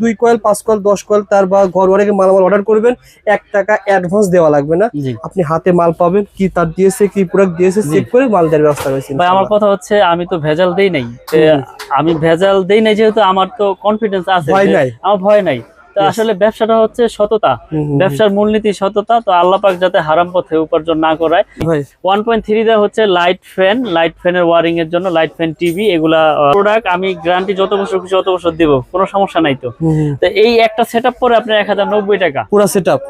2 coil 5 coil 10 coil তার বা ঘর ওয়ারিং মালামাল অর্ডার করবেন, 1 টাকা অ্যাডভান্স দেওয়া লাগবে না। আপনি হাতে মাল পাবেন, কি তার দিয়েছে কি প্রোডাক্ট দিয়েছে চেক করে মাল দেওয়ার ব্যবস্থা রয়েছে। ভাই আমার কথা হচ্ছে আমি তো ভেজাল দেই নাই, আমি ভেজাল দেই নাই যেহেতু আমার তো কনফিডেন্স আছে, আমার ভয় নাই। তো আসলে ব্যবসাটা হচ্ছে সততা, ব্যবসার মূলনীতি সততা। তো আল্লাহ পাক যাতে হারাম পথে উপার্জন না করায়। 1.3 দেওয়া হচ্ছে লাইট ফ্যানের ওয়ারিং এর জন্য, লাইট ফ্যান, টিভি, এগুলা প্রোডাক্ট আমি গ্যারান্টি যত বছর খুশি অত বছর দিব, কোনো সমস্যা নাই। তো এই একটা সেটআপ পরে আপনার 1090 টাকা পুরো সেটআপ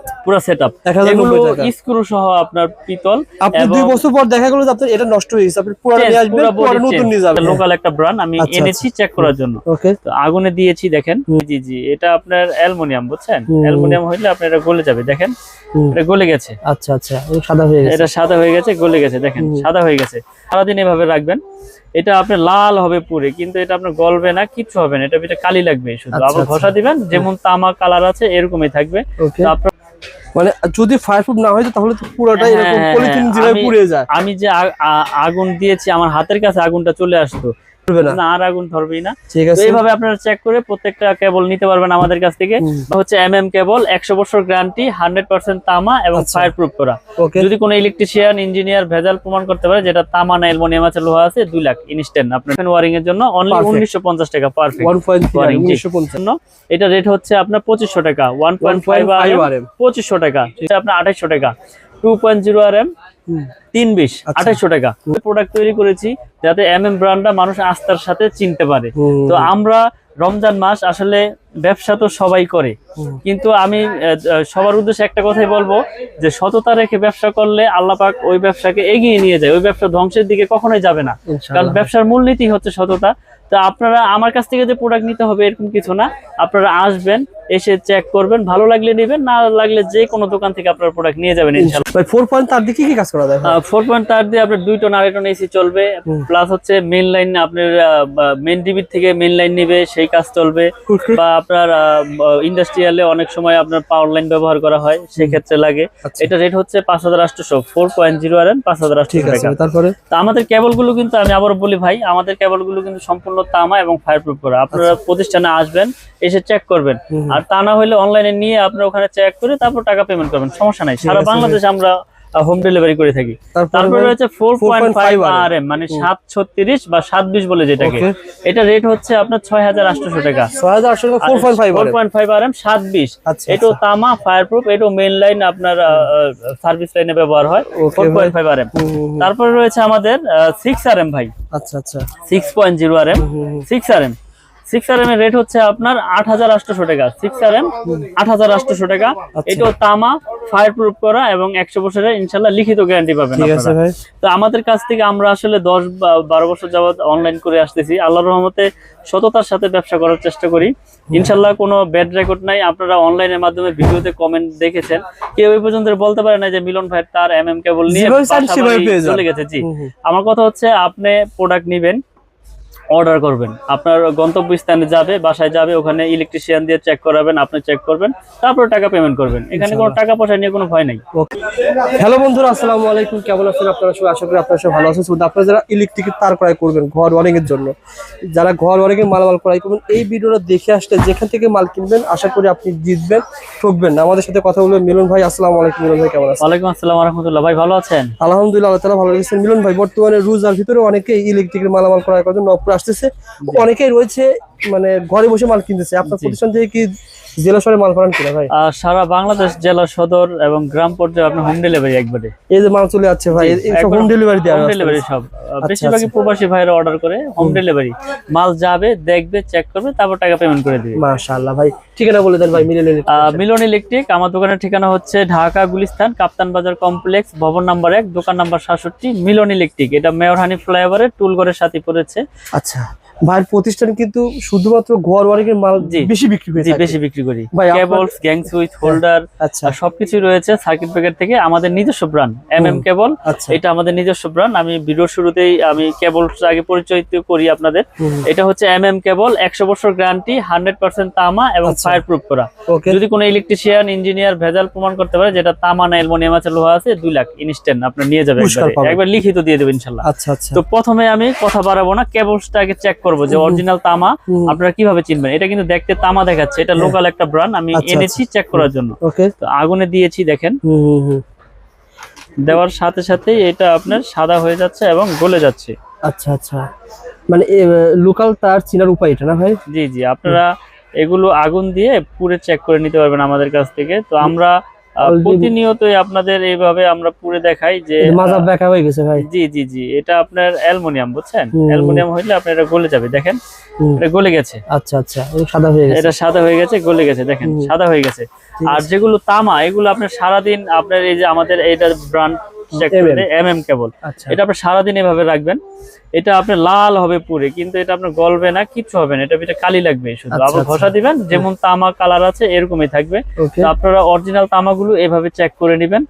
1090 টাকা, স্ক্রু সহ আপনার পিতল। আপনি 2 বছর পর দেখা গেল যে আপনার এটা নষ্ট হয়ে গেছে, আপনি পুরোটা নিয়ে আসবেন, পুরো নতুন নিয়ে যাবেন। লোকাল একটা ব্র্যান্ড আমি এনেছি চেক করার জন্য। ওকে, তো আগুনে দিয়েছি দেখেন। জি এটা আপনার অ্যালুমিনিয়াম, বুঝছেন? অ্যালুমিনিয়াম হইলে আপনার এটা গলে যাবে, দেখেন এটা গলে গেছে। আচ্ছা এটা সাদা হয়ে গেছে, এটা সাদা হয়ে গেছে, গলে গেছে, দেখেন সাদা হয়ে গেছে। সারাদিন এভাবে রাখবেন, এটা আপনার লাল হবে পুরে, কিন্তু এটা আপনার গলবে না, কিছু হবে না। এটা ভিতরে কালি লাগবে শুধু, আবার ঘষা দিবেন, যেমন তামা কালার আছে এরকমই থাকবে। তো আপনার মানে যদি ফায়ারপ্রুফ না হয় তাহলে তো পুরোটা এরকম পলিথিন যেভাবে পুড়ে যায়। আমি যে আগুন দিয়েছি, আমার হাতের কাছে আগুনটা চলে আসতো না, আর আগুন ধরবেই না। এইভাবে আপনারা চেক করে প্রত্যেকটা কেবল নিতে পারবেন আমাদের কাছ থেকে। হচ্ছে কেবল 100 বছর গ্যারান্টি, 100% তামা এবং ফায়ারপ্রুফ করা। যদি কোনো ইলেকট্রিশিয়ান ইঞ্জিনিয়ার ভেজাল প্রমাণ করতে পারে যেটা তামা না অ্যালুমিনিয়াম আছে, লোহা আছে, 2 লাখ ইনস্ট্যান্ট আপনার ওয়ারিং এর জন্য অনলি 1950 টাকা পারফেক্ট 1.3। এটা রেট হচ্ছে আপনার 2500 টাকা, 1.5 RM 2500 টাকা, এটা আপনার 2800 টাকা, 2.0 RM 320 2800 টাকা। প্রোডাক্ট তৈরি করেছি যাতে ব্র্যান্ডটা মানুষ আস্থার সাথে চিনতে পারে। তো আমরা রমজান মাস, আসলে ব্যবসা তো সবাই করে, কিন্তু আমি সবার উদ্দেশ্যে একটা কথাই বলবো যে সততা রেখে ব্যবসা করলে আল্লাহ পাক ওই ব্যবসাকে এগিয়ে নিয়ে যায়, ওই ব্যবসা ধ্বংসের দিকে কখনোই যাবে না। কারণ ব্যবসার মূলনীতি হচ্ছে সততা। তো আপনারা আমার কাছ থেকে যে প্রোডাক্ট নিতে হবে এরকম কিছু না, আপনারা আসবেন, এসে চেক করবেন, ভালো লাগলে নেবেন, না লাগলে যে কোনো দোকান থেকে আপনার প্রোডাক্ট নিয়ে যাবেন ইনশাআল্লাহ। ভাই 4 পয়েন্ট তার দিয়ে কি কাজ করা যায়? 4 পয়েন্ট তার দিয়ে আপনার 2 টন 2.5 টন এসি চলবে, প্লাস হচ্ছে মেইন লাইন, আপনার মেইন ডিবি থেকে মেইন লাইন নেবে, সেই কাজ চলবে। বা আপনার ইন্ডাস্ট্রিয়ালে অনেক সময় আপনার পাওয়ার লাইন ব্যবহার করা হয়, সেই ক্ষেত্রে লাগে। এটা রেট হচ্ছে 5800, 4.0 RM 5800 টাকা। তারপরে তো আমাদের কেবলগুলো কিন্তু আমি আবার বলি ভাই, আমাদের কেবলগুলো কিন্তু সম্পূর্ণ তামা এবং ফায়ারপ্রুফ করা। আপনারা প্রতিষ্ঠানে আসবেন, এসে চেক করবেন, আর তা না হলে অনলাইনে নিয়ে আপনারা ওখানে চেক করে তারপর টাকা পেমেন্ট করবেন, সমস্যা নাই। সারা বাংলাদেশে আমরা হোম ডেলিভারি করে থাকি। তারপরে রয়েছে 4.5 RM, মানে 736 বা 720 বলে যেটাকে, এটা রেট হচ্ছে আপনার 6800 টাকা, 4.5 RM 720। এটা তামা ফায়ারপ্রুফ, এটা মেইন লাইন আপনার সার্ভিস লাইনে ব্যবহার হয়, 4.5 RM। তারপরে রয়েছে আমাদের 6 RM ভাই, 6.0 RM 6 RM এর রেট হচ্ছে আপনার 8800 টাকা, 6 RM 8800 টাকা। এটাও তামা, ফায়ারপ্রুফ করা এবং 100 বছরের ইনশাআল্লাহ লিখিত গ্যারান্টি পাবেন আপনারা। তো আমাদের কাছ থেকে আমরা আসলে 10-12 বছর যাবত অনলাইন করে আসতেছি, আল্লাহর রহমতে সততার সাথে ব্যবসা করার চেষ্টা করি ইনশাআল্লাহ। কোনো ব্যাড রেকর্ড নাই। আপনারা অনলাইনের মাধ্যমে ভিডিওতে কমেন্ট দেখেছেন, কেউ এই পর্যন্ত বলতে পারে না যে মিলন ভাই তার কেবল নিয়ে চলে গেছে। জি, আমার কথা হচ্ছে আপনি প্রোডাক্ট নিবেন, অর্ডার করবেন, আপনার গন্তব্যস্থানে যাবে, বাসায় যাবে, ওখানে ইলেকট্রিশিয়ান দিয়ে চেক করাবেন, আপনি চেক করবেন, তারপর টাকা পেমেন্ট করবেন। এখানে কোনো টাকা পয়সা নিয়ে কোনো ভয় নাই। হ্যালো বন্ধুরা, আসসালামু আলাইকুম, কেমন আছেন আপনারা সবাই? আশা করি আপনারা সবাই ভালো আছেন। আপনারা যারা ইলেকট্রিকের তার ক্রয় করবেন ঘর ওয়ারিং এর জন্য, যারা ঘর ওয়ারিং এর মালামাল ক্রয় করবেন, এই ভিডিওটা দেখে আসলে যেখান থেকে মাল কিনবেন আশা করি আপনি জিতবেন, ঠকবেন না। আমাদের সাথে কথা বলবেন মিলন ভাই। আসসালামু আলাইকুম মিলন ভাই, কেমন আছেন? ওয়ালাইকুম আসসালাম ওয়া রাহমাতুল্লাহ। ভাই ভালো আছেন? আলহামদুলিল্লাহ, আল্লাহ তাআলা ভালো রেখেছেন। মিলন ভাই, বর্তমানে রোজার ভিতরে অনেকেই ইলেকট্রিকের মালামাল ক্রয় করার জন্য নপুর আসতেছে, অনেকেই রয়েছে মানে ঘরে বসে মাল কিনতেছে। আপনার প্রতিষ্ঠান থেকে কি জেলা শহরে মাল পাঠান কিনা ভাই? সারা বাংলাদেশ, জেলা সদর এবং গ্রাম পর্যায়ে আপনি হোম ডেলিভারি একবারে। এই যে মাল চলে যাচ্ছে ভাই, সব হোম ডেলিভারি দেওয়া? হোম ডেলিভারি সব, বেশিরভাগই প্রবাসী ভাইরা অর্ডার করে, হোম ডেলিভারি। মাল যাবে, দেখবে, চেক করবে, তারপর টাকা পেমেন্ট করে দিবে। মাশাআল্লাহ ভাই, ঠিকানা বলে দেন ভাই। মিলন ইলেকট্রিক, আমার দোকানের ঠিকানা হচ্ছে ঢাকা গুলিস্তান কাপ্তান বাজার কমপ্লেক্স, ভবন নাম্বার 1, দোকান নাম্বার 67, মিলন ইলেকট্রিক। এটা মেয়র হানি ফ্লাইওভারের টুলঘরের সাথে পড়েছে। আচ্ছা, ভাইয়ের প্রতিষ্ঠান কিন্তু শুধুমাত্র ঘর ওয়ারিং এর মাল বেশি বিক্রি করি। বেশি বিক্রি করি, কেবলস, গ্যাং সুইচ, হোল্ডার, সবকিছু রয়েছে। সার্কিট ব্রেকার থেকে আমাদের নিজস্ব ব্র্যান্ড কেবল, এটা আমাদের নিজস্ব ব্র্যান্ড। আমি ভিডিওর শুরুতেই আমি কেবলস আগে পরিচয় করি আপনাদের। এটা হচ্ছে কেবল, 100 বছর গ্যারান্টি, 100% তামা এবং ফায়ারপ্রুফ করা। যদি কোনো ইলেকট্রিশিয়ান ইঞ্জিনিয়ার ভেজাল প্রমাণ করতে পারে যেটা তামা না অ্যালুমিনিয়াম আছে, লোহা আছে, 2 লাখ ইনস্ট্যান্ট আপনার নিয়ে যাবেন, একবার লিখিত দিয়ে দেবেন ইনশাআল্লাহ। তো প্রথমে আমি কথা বাড়াবো না, কেবলসটা আগে চেক করব যে অরিজিনাল তামা আপনারা কিভাবে চিনবেন। এটা কিন্তু দেখতে তামা দেখাচ্ছে, এটা লোকাল একটা ব্র্যান্ড, আমি এনেছি চেক করার জন্য। ওকে, তো আগুনে দিয়েছি দেখেন, দেওয়ার সাথে সাথে এটা আপনার সাদা হয়ে যাচ্ছে এবং গলে যাচ্ছে। আচ্ছা আচ্ছা, মানে লোকাল তার চিনার উপায় এটা না ভাই? জি জি, আপনারা এগুলো আগুন দিয়ে পুরে চেক করে নিতে পারবেন আমাদের কাছ থেকে। তো আমরা প্রতিনিয়তই আপনাদের এইভাবে আমরা পুরে দেখাই যে মাজাব বেঁকা হয়ে গেছে ভাই। জি জি জি, এটা আপনার অ্যালুমিনিয়াম, বুঝছেন? অ্যালুমিনিয়াম হইলে আপনার এটা গলে যাবে, দেখেন এটা গলে গেছে। আচ্ছা আচ্ছা, এটা সাদা হয়ে গেছে, এটা সাদা হয়ে গেছে, গলে গেছে, দেখেন সাদা হয়ে গেছে। আর যেগুলো তামা, এগুলো আপনার সারাদিন আপনার এই যে আমাদের এইটার ব্র্যান্ড চেক করে এমএম কেবল, এটা আপনি সারাদিন এভাবে রাখবেন, এটা আপনার লাল হবে পুরে, কিন্তু এটা আপনার গলবে না, কিচ্ছু হবে না, এটা ভিতরে কালি লাগবে শুধু। আবার ঘষা দিবেন, যেমন তামা কালার আছে এরকমই থাকবে। তো আপনারা অরিজিনাল তামাগুলো এভাবে চেক করে নেবেন।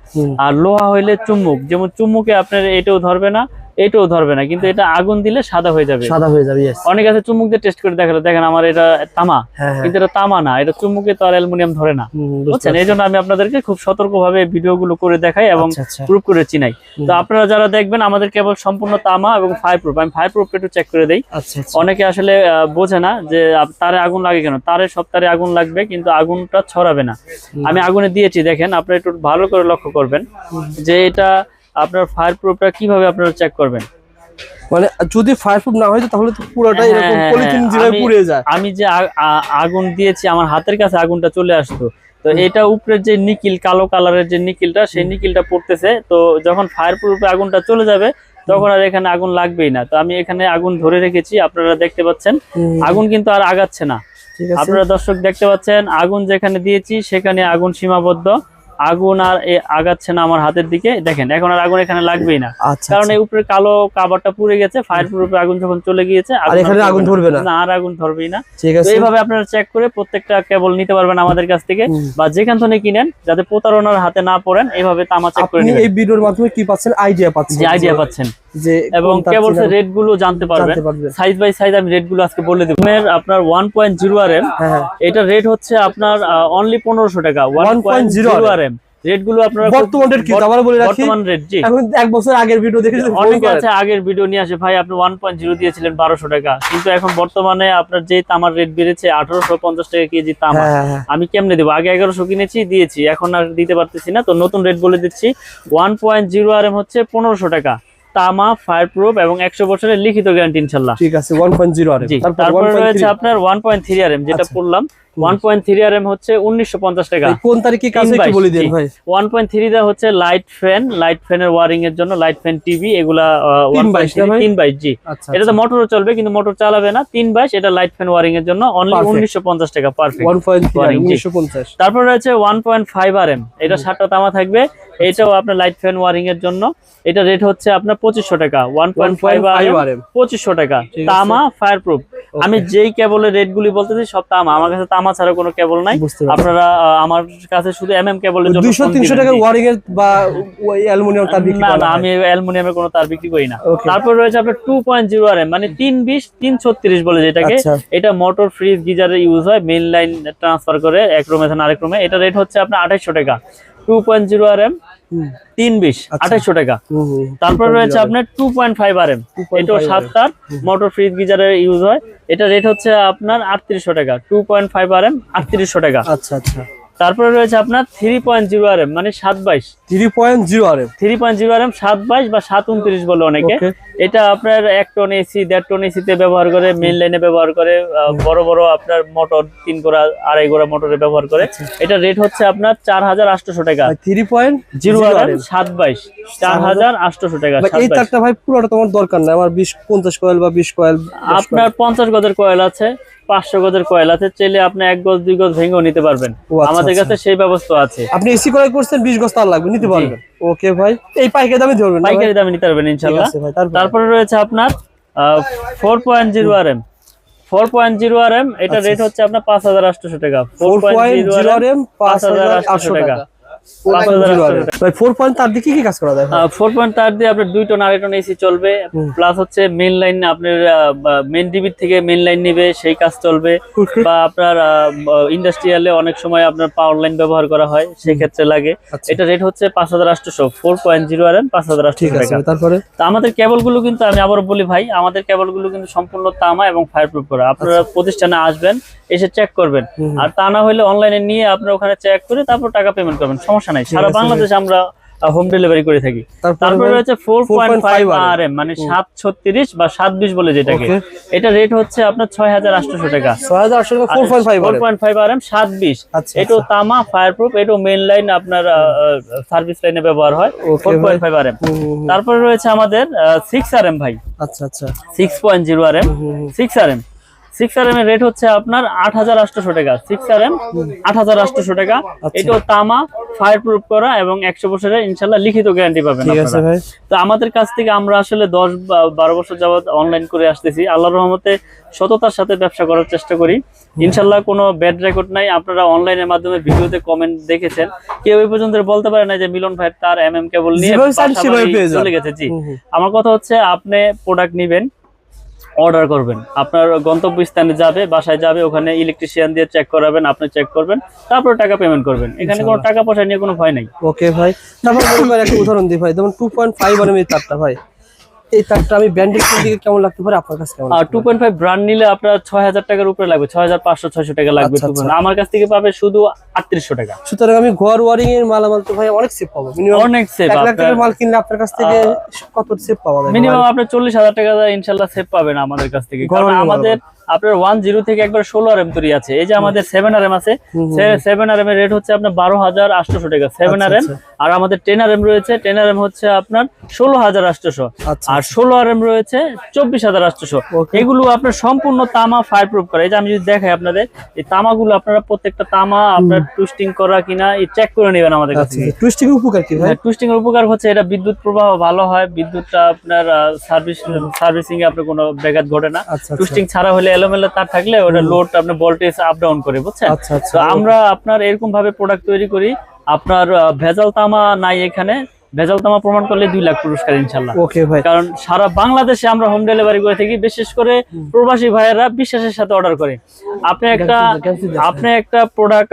আর লোহা হইলে চুম্বুক, যেমন চুম্বুকে আপনার এটাও ধরবে না, এটাও ধরবে না, কিন্তু এটা আগুন দিলে সাদা হয়ে যাবে, সাদা হয়ে যাবে। অনেক আছে চুম্বুক দিয়ে টেস্ট করে দেখালো, দেখেন আমার এটা তামা, কিন্তু এটা তামা না, এটা চুম্বুকে তো আর অ্যালুমিনিয়াম ধরে না, বুঝছেন? এই জন্য আমি আপনাদেরকে খুব সতর্কভাবে ভিডিওগুলো করে দেখাই এবং প্রুফ করে চিনাই। তো আপনারা যারা দেখবেন আমাদের কেবল সম্পূর্ণ তামা এবং ফায়ার প্রুফ, আমি ফায়ার প্রুফ একটু চেক করে দেই। অনেকে আসলে বোঝে না যে তারে আগুন লাগে কেন, তারে সব তারে আগুন লাগবে, কিন্তু আগুনটা ছড়াবে না। আমি আগুনে দিয়েছি, দেখেন আপনারা একটু ভালো করে লক্ষ্য করবেন যে এটা আপনার ফায়ার প্রুফটা কিভাবে আপনারা চেক করবেন। মানে যদি ফায়ার প্রুফ না হয় তাহলে তো পুরোটাই এরকম পলিথিন যেভাবে পুড়ে যায়। আমি যে আগুন দিয়েছি, আমার হাতের কাছে আগুনটা চলে আসতো, তো এটা উপরের যে নিকিল, কালো কালারের যে নিকিলটা, সেই নিকিলটা পড়তেছে। তো যখন ফায়ার প্রুফে আগুনটা চলে যাবে তখন আর এখানে আগুন লাগবেই না। তো আমি এখানে আগুন ধরে রেখেছি, আপনারা দেখতে পাচ্ছেন আগুন কিন্তু আর আগাচ্ছে না। আপনারা দর্শক দেখতে পাচ্ছেন আগুন যেখানে দিয়েছি সেখানে আগুন সীমাবদ্ধ, আগুন আর আগাচ্ছে না আমার হাতের দিকে। দেখেন এখন আর আগুন এখানে লাগবেই না, কারণ এই উপরে কালো কাভারটা পুড়ে গেছে। ফায়ার প্রুফে আগুন যখন চলে গিয়েছে আগুন ধরবে না, আর আগুন ধরবেই না। এইভাবে আপনারা চেক করে প্রত্যেকটা কেবল নিতে পারবেন আমাদের কাছ থেকে, বা যেখান থেকে কিনেন, যাতে প্রতারণার হাতে না পড়েন। এইভাবে তামা চেক করে নেবেন। এই ভিডিওর মাধ্যমে কি পাচ্ছেন? আইডিয়া পাচ্ছেন, যে আইডিয়া পাচ্ছেন, এবং কেবলস এর রেট গুলো জানতে পারবেন সাইজ বাই সাইজ। আমি রেট গুলো আজকে বলে দেব। আপনার 1.0 RM, এটা রেট হচ্ছে আপনার অনলি 1500 টাকা। 1.0 RM রেট গুলো আপনারা বর্তমান রেট কি আবার বলে রাখি? বর্তমান রেট, জি, এখন এক বছর আগের ভিডিও দেখেছেন, অনেকে আছে আগের ভিডিও নিয়ে আসে, ভাই আপনি 1.0 দিয়েছিলেন 1200 টাকা, কিন্তু এখন বর্তমানে আপনার যে তামার রেট বেড়েছে 1850 টাকা কেজি তামা। আমি কেমনে দেবো? আগে 1100 কিনেছি, দিয়েছি, এখন আর দিতে পারতেছি না। তো নতুন রেট বলে দিচ্ছি, 1.0 RM হচ্ছে 1500 টাকা, তামা, ফায়ার প্রুফ এবং 100 বছরের লিখিত গ্যারান্টি ইনশাআল্লাহ। ঠিক আছে, 1.0 RM। তারপরে রয়েছে আপনার 1.3 RM, যেটা পড়লাম 1.3 RM হচ্ছে 1950 টাকা। কোন তারিখে কাজ একটু বলে দিন ভাই। 1.3 দা হচ্ছে লাইট ফ্যানের ওয়্যারিং এর জন্য, লাইট ফ্যান, টিভি, এগুলা 322, জি। এটা তো মোটরও চলবে, কিন্তু মোটর চালাবে না। 322 এটা লাইট ফ্যান ওয়্যারিং এর জন্য অনলি 1950 টাকা, পারফেক্ট 1950। তারপর রয়েছে 1.5 RM, এটা 7টা তামা থাকবে, এটাও আপনার লাইট ফ্যান ওয়্যারিং এর জন্য। এটা রেট হচ্ছে আপনার 2500 টাকা। 1.5 RM 2500 টাকা, তামা, ফায়ার প্রুফ। আমি যেই কেবলের রেট গুলি বলতেছি সব তামা, আমার কাছে তামা ছাড়া কোনো কেবল নাই। আপনারা আমার কাছে শুধু এমএম কেবলের জন্য 200-300 টাকা ওয়্যারিং এর বা অ্যালুমিনিয়াম তার বিক্রি করি না, আমি অ্যালুমিনিয়ামের কোনো তার বিক্রি করি না। তারপর রয়েছে আপনার 2.0 RM, মানে 320 336 বলে যেটাকে, এটা মোটর, ফ্রিজ, গিজারে ইউজ হয়, মেইন লাইন ট্রান্সফার করে এক রুমে থেকে আরেক রুমে। এটা রেট হচ্ছে আপনার 2800 টাকা। 2.0 RM 320 2800 টাকা। তারপর রয়েছে আপনার 2.5 RM, এটাও 7 তার, মোটর, ফ্রিজ, গিজারে ইউজ হয়। এটা রেট হচ্ছে আপনার 3800 টাকা। 2.5 RM 3800 টাকা। আচ্ছা আচ্ছা। তারপরে রয়েছে আপনার 3.0 RM, মানে 722। 3.0 RM 722 বা 729 বলে অনেকে। এটা আপনার 1 টন এসি, 1.5 টন এসি তে ব্যবহার করে, মেইন লাইনে ব্যবহার করে, বড় বড় আপনার মোটর 3 গোড়া 2.5 গোড়া মোটরে ব্যবহার করে। এটা রেট হচ্ছে আপনার 4800 টাকা। 3.0 RM 722 4800 টাকা। এই তারটা ভাই পুরোটা তোমার দরকার না, আমার 20-50 কয়েল বা 20 কয়েল, আপনার 50 গজের কয়েল আছে, 500 গজের কয়েল আছে, চাইলে আপনি 1 গজ 2 গজ ভেঙেও নিতে পারবেন। আমাদের কাছে সেই ব্যবস্থা আছে। আপনি এসি কয়েল করছেন, 20 গজ তার লাগবে, নিতে পারবেন। ওকে ভাই, এই পাইকারি দামে ধরবেন, পাইকারি দামে নিতে পারবেন ইনশাআল্লাহ। তারপরে রয়েছে আপনার 4.0 RM 4.0 RM, এটা রেট হচ্ছে আপনার 5800 টাকা। 4.0 RM 5800 টাকা। ভাই 4 পয়েন্ট তার দিকে কি কাজ করা যায়? 4 পয়েন্ট তার দিয়ে আপনার 2 টন 2.5 টন এসি চলবে, প্লাস হচ্ছে মেইন লাইন আপনার মেইন ডিবি থেকে মেইন লাইন নিবে সেই কাজ চলবে, বা আপনার ইন্ডাস্ট্রিয়ালে অনেক সময় আপনার পাওয়ার লাইন ব্যবহার করা হয় সেই ক্ষেত্রে লাগে। এটা রেট হচ্ছে 5800, 4.0 RM 5800 টাকা। তারপরে তো আমাদের কেবল গুলো কিন্তু আমি আবারও বলি ভাই, আমাদের কেবল গুলো কিন্তু সম্পূর্ণ তামা এবং ফায়ারপ্রুফ করা। আপনারা প্রতিষ্ঠানে আসবেন, এসে চেক করবেন, আর তা না হলে অনলাইনে নিয়ে আপনারা ওখানে চেক করে তারপর টাকা পেমেন্ট করবেন, সমস্যা নাই। সারা বাংলাদেশে আমরা হোম ডেলিভারি করে থাকি। তারপরে রয়েছে 4.5 RM মানে 736 বা 720 বলে যেটাকে, এটা রেট হচ্ছে আপনার 6800 টাকা। 6800 টাকা 4.5 RM 720। এটাও তামা ফায়ারপ্রুফ, এটাও মেইন লাইন আপনার সার্ভিস লাইনে ব্যবহার হয়। 4.5 RM। তারপরে রয়েছে আমাদের 6 RM ভাই। আচ্ছা আচ্ছা 6.0 RM 6 RM 6 RM এর রেট হচ্ছে আপনার 8800 টাকা। 6 RM 8800 টাকা। এটাও তামা ফায়ারপ্রুফ করা এবং 100 বছরের ইনশাআল্লাহ লিখিত গ্যারান্টি পাবেন আপনারা। তো আমাদের কাছ থেকে আমরা আসলে 10-12 বছর যাবত অনলাইন করে আসতেছি, আল্লাহর রহমতে সততার সাথে ব্যবসা করার চেষ্টা করি। ইনশাআল্লাহ কোনো ব্যাড রেকর্ড নাই। আপনারা অনলাইনের মাধ্যমে ভিডিওতে কমেন্ট দেখেছেন, কেউ এই পর্যন্ত বলতে পারে না যে মিলন ভাই তার কেবল নিয়ে চলে গেছে। জি, আমার কথা হচ্ছে আপনি প্রোডাক্ট নিবেন, অর্ডার করবেন, আপনার গন্তব্যস্থানে যাবে, বাসায় যাবে, ওখানে ইলেকট্রিশিয়ান দিয়ে চেক করাবেন, আপনি চেক করবেন, তারপর টাকা পেমেন্ট করবেন। এখানে কোনো টাকা পয়সা নিয়ে কোনো ভয় নাই। ওকে ভাই, তারপর একটা উদাহরণ দিই ভাই, যেমন 2.5 RM এর তারটা ভাই, এই তারটা আমি ব্র্যান্ডের দিকে কেমন লাগতে পারে আপনার কাছে? কেমন? আর 2.5 ব্র্যান্ড নিলে আপনার 6000 টাকার উপরে লাগবে, 6500-600 টাকা লাগবে। আমার কাছ থেকে পাবে শুধু 3800 টাকা। সুতরাং আমি ঘর ওয়ারিং এর মালামাল তো ভাই অনেক সেভ পাবো। মিনিমাম অনেক সেভ। 1 লাখ টাকার মাল কিনলে আপনার কাছ থেকে কত সেভ পাওয়া যায়? মিনিমাম আপনি 40000 টাকা ইনশাআল্লাহ সেভ পাবেন আমাদের কাছ থেকে। কারণ আমাদের আপনার 10 থেকে একবার 16 RM তৈরি আছে। এই যে আমাদের 7 RM আছে, 7 RM এর রেট হচ্ছে আপনার 12800 টাকা 7 RM। আর আমাদের 10 RM রয়েছে, 10 RM হচ্ছে আপনার 16800, আর 16 RM রয়েছে 24800। এগুলো আপনার সম্পূর্ণ তামা ফায়ারপ্রুফ করা। এই যে আমি যদি দেখাই আপনাদের, এই তামাগুলো আপনারা প্রত্যেকটা তামা আপনার টুইস্টিং করা কিনা এই চেক করে নেবেন আমাদের কাছে। টুইস্টিং এর উপকার কি ভাই? টুইস্টিং এর উপকার হচ্ছে এটা বিদ্যুৎ প্রবাহ ভালো হয়, বিদ্যুৎটা আপনার সার্ভিসিং এ আপনার কোনো ব্যাঘাত ঘটে না। টুইস্টিং ছাড়া হলে এলোমেলো তার থাকলে ওটা লোড আপনার ভোল্টেজ আপ ডাউন করে, বুঝছেন? তো আমরা আপনার এরকম ভাবে প্রোডাক্ট তৈরি করি, আপনার ভেজাল তামা নাই এখানে। ভেজাল তামা প্রমাণ করলে 2 লাখ পুরস্কার ইনশাআল্লাহ। ওকে ভাই, কারণ সারা বাংলাদেশে আমরা হোম ডেলিভারি করে থাকি, বিশেষ করে প্রবাসী ভাইয়েরা বিশ্বাসের সাথে অর্ডার করে। আপনি একটা প্রোডাক্ট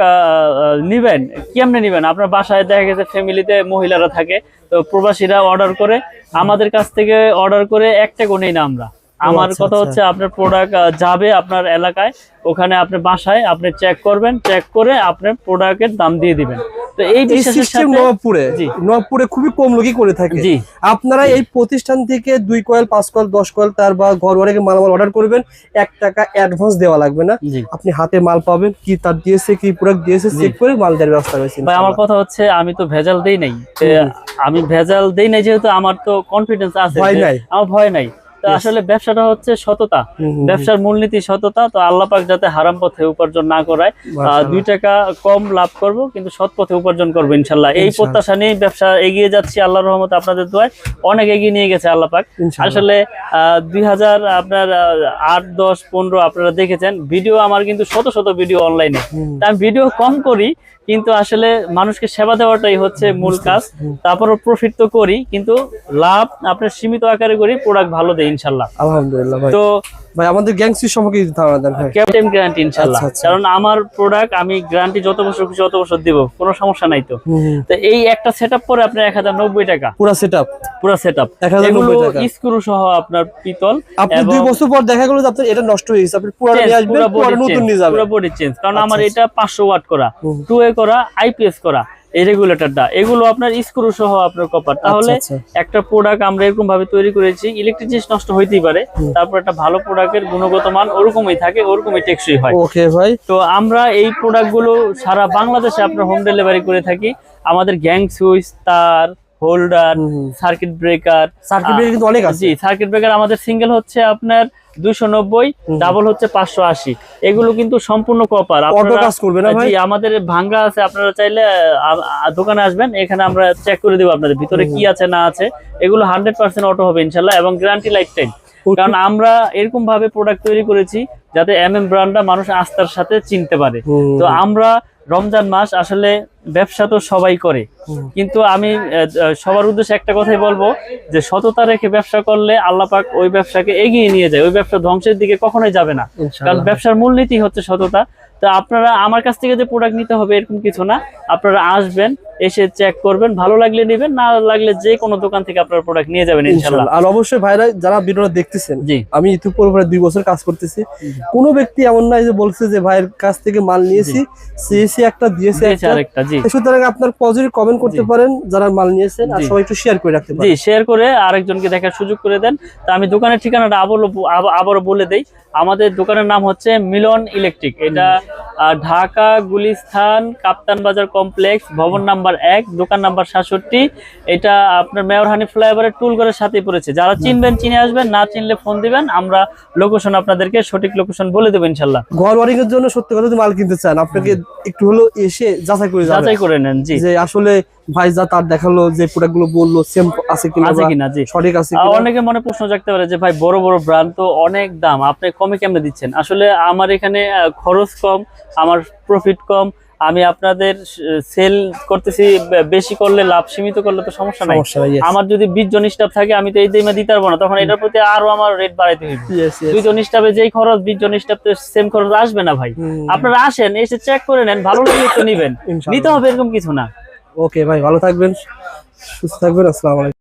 নিবেন, কেমনে নিবেন? আপনার বাসায় দেখা গেছে ফ্যামিলিতে মহিলারা থাকে, তো প্রবাসীরা অর্ডার করে আমাদের কাছ থেকে, অর্ডার করে একটা কোন নেই না আমরা। আমার কথা হচ্ছে আপনার প্রোডাক্ট যাবে আপনার এলাকায়, ওখানে আপনি বাসায় আপনি চেক করবেন, চেক করে আপনার প্রোডাক্টের দাম দিয়ে দিবেন। তো এই বিশ্বাসের সাথে নবপুরে খুবই কম লোকই করে থাকে। আপনারা এই প্রতিষ্ঠান থেকে 2 কয়েল 5 কয়েল 10 কয়েল তার বা ঘর ওয়ারিং মালামাল অর্ডার করবেন, 1 টাকা অ্যাডভান্স দেওয়া লাগবে না। আপনি হাতে মাল পাবেন, কি তার দিয়েছে কি প্রোডাক্ট দিয়েছে চেক করে মাল দেওয়ার ব্যবস্থা রয়েছে। ভাই আমার কথা হচ্ছে আমি তো ভেজাল দেই নাই, আমি ভেজাল দেই নাই যেহেতু আমার তো কনফিডেন্স আছে, আমার ভয় নাই। তো আসলে ব্যবসাটা হচ্ছে সততা, ব্যবসার মূলনীতি সততা। তো আল্লাহ পাক যাতে হারাম পথে উপার্জন না করায়, 2 টাকা কম লাভ করব কিন্তু সৎ পথে উপার্জন করবো ইনশাআল্লাহ। এই প্রত্যাশা নিয়ে ব্যবসা এগিয়ে যাচ্ছি, আল্লাহর রহমতে আপনাদের দোয়ায় অনেক এগিয়ে নিয়ে গেছে আল্লাহ পাক। আসলে 2008, 10, 15 আপনারা দেখেছেন ভিডিও আমার, কিন্তু শত শত ভিডিও অনলাইনে। আমি ভিডিও কম করি, কিন্তু আসলে মানুষকে সেবা দেওয়াটাই হচ্ছে মূল কাজ। তারপরও প্রফিট তো করি, কিন্তু লাভ আপনার সীমিত আকারে করি, প্রোডাক্ট ভালো দেয় ইনশাআল্লাহ। আলহামদুলিল্লাহ ভাই। তো ভাই আমাদের গ্যাংসি সম্পর্কে ধারণা দেন ভাই। ক্যাপ্টেন গ্যারান্টি ইনশাআল্লাহ, কারণ আমার প্রোডাক্ট আমি গ্যারান্টি যত বছর খুশি তত বছর দিব, কোনো সমস্যা নাই। তো এই একটা সেটআপ পরে আপনার 1090 টাকা পুরো সেটআপ 1090 টাকা স্ক্রু সহ আপনার পিতল। আপনি 2 বছর পর দেখা গেল যে আপনার এটা নষ্ট হয়ে গেছে, আপনি পুরো নিয়ে আসবেন, পুরো নতুন নিয়ে যাবেন, পুরো বডি চেঞ্জ। কারণ আমার এটা 500 ওয়াট করা, 2A করা, IPS করা, এই রেগুলেটরটা, এগুলো আপনার স্ক্রু সহ আপনার কপার। তাহলে একটা প্রোডাক্ট আমরা এরকম ভাবে তৈরি করেছি, ইলেকট্রিক জিনিস নষ্ট হইতেই পারে, তারপর একটা ভালো প্রোডাক্টের গুণগত মান ওরকমই থাকে, ওরকমই টেকসই হয়। ওকে ভাই, তো আমরা এই প্রোডাক্টগুলো সারা বাংলাদেশে আপনার হোম ডেলিভারি করে থাকি। আমাদের গ্যাং সুইচ, তার, হোল্ডার, সার্কিট ব্রেকার কিন্তু অনেক আছে। জি, সার্কিট ব্রেকার আমাদের সিঙ্গেল হচ্ছে আপনার 290, ডাবল হচ্ছে 580। এগুলো কিন্তু সম্পূর্ণ কপার। অটো কাজ করবে না ভাই? জি, আমাদের ভাঙ্গা আছে, আপনারা চাইলে দোকানে আসবেন, এখানে আমরা চেক করে দেব আপনাদের ভিতরে কি আছে না আছে। এগুলো 100% অটো হবে ইনশাআল্লাহ, এবং গ্যারান্টি লাইফ টাইম। কারণ আমরা এরকম ভাবে প্রোডাক্ট তৈরি করেছি যাতে ব্র্যান্ডটা মানুষ আস্থার সাথে চিনতে পারে। তো আমরা রমজান মাস আসলে ব্যবসা তো সবাই করে, কিন্তু আমি সবার উদ্দেশ্যে একটা কথাই বলবো যে সততা রেখে ব্যবসা করলে আল্লাহ পাক ওই ব্যবসাকে এগিয়ে নিয়ে যায়, ওই ব্যবসা ধ্বংসের দিকে কখনোই যাবে না। কারণ ইনশাআল্লাহ। ব্যবসার মূলনীতি হচ্ছে সততা। তো আপনারা আমার কাছ থেকে যে প্রোডাক্ট নিতে হবে এরকম কিছু না, আপনারা আসবেন, এসে চেক করবেন, ভালো লাগলে নেবেন, না লাগলে যে কোনো দোকান থেকে আপনারা প্রোডাক্ট নিয়ে যাবেন ইনশাআল্লাহ। আর অবশ্যই ভাইরা যারা ভিডিওটা দেখতেছেন, জি আমি ইউটিউবের উপরে 2 বছর কাজ করতেছি, কোনো ব্যক্তি এমন নাই যে বলছে যে ভাইয়ের কাছ থেকে মাল নিয়েছি, সিএসি একটা দিয়েছে দিয়েছে আরেকটা। জি সুতরাং আপনার পজিটিভ কমেন্ট করতে পারেন যারা মাল নিয়েছেন, আর জি। সবাই একটু শেয়ার করে রাখতে জি পারেন। শেয়ার করে আরেকজনকে দেখার সুযোগ করে দেন। তা আমি দোকানের ঠিকানাটা আবারও বলে দেই। আমাদের দোকানের নাম হচ্ছে মিলন ইলেকট্রিক। এটা ঢাকা গুলিস্তান কাপ্তান বাজার কমপ্লেক্স, ভবন নাম্বার 1, দোকান নাম্বার 67। এটা আপনার মেয়র হানি ফ্লাইওভারের টুলঘরের সাথেই পড়েছে। যারা চিনবেন চিনে আসবেন, না চিনলে ফোন দিবেন, আমরা লোকেশন আপনাদেরকে সঠিক লোকেশন বলে দেবো ইনশাল্লাহ। ঘর ওয়ারিং এর জন্য সত্যি কথা যদি মাল কিনতে চান, আপনাকে একটু হলো এসে যাচাই করে যাবেন, যাচাই করে নেন। জি যে আসলে ভাই যা তার দেখালো, যে প্রোডাক্ট গুলো বললো সেম আছে কিনা, আছে কিনা। জি সঠিক আছে কিনা। অনেকে মনে প্রশ্ন জাগতে পারে যে ভাই বড় বড় ব্র্যান্ড তো অনেক দাম, আপনি কমে কেমনে দিচ্ছেন? আসলে আমার এখানে খরচ কম, আমার প্রফিট কম, আমি আপনাদের সেল করতেছি, বেশি করলে লাভ, সীমিত করলে তো সমস্যা নাই। সমস্যা নাই, yes. আমার যদি 20 জন স্টাফ থাকে, আমি তো এই দামে দিতে পারবো না, তখন এটার প্রতি আরো আমার রেট বাড়াইতে হবে। Yes, yes. 2 জন স্টাফে যেই খরচ, 20 জন স্টাফে সেম খরচ আসবে না ভাই। আপনারা আসেন, এসে চেক করে নেন, ভালো লাগলে তো নিবেন, ইনশাআল্লাহ। নিতে হবে এরকম কিছু না। ওকে ভাই, ভালো থাকবেন, সুস্থ থাকবেন, আসসালামু আলাইকুম।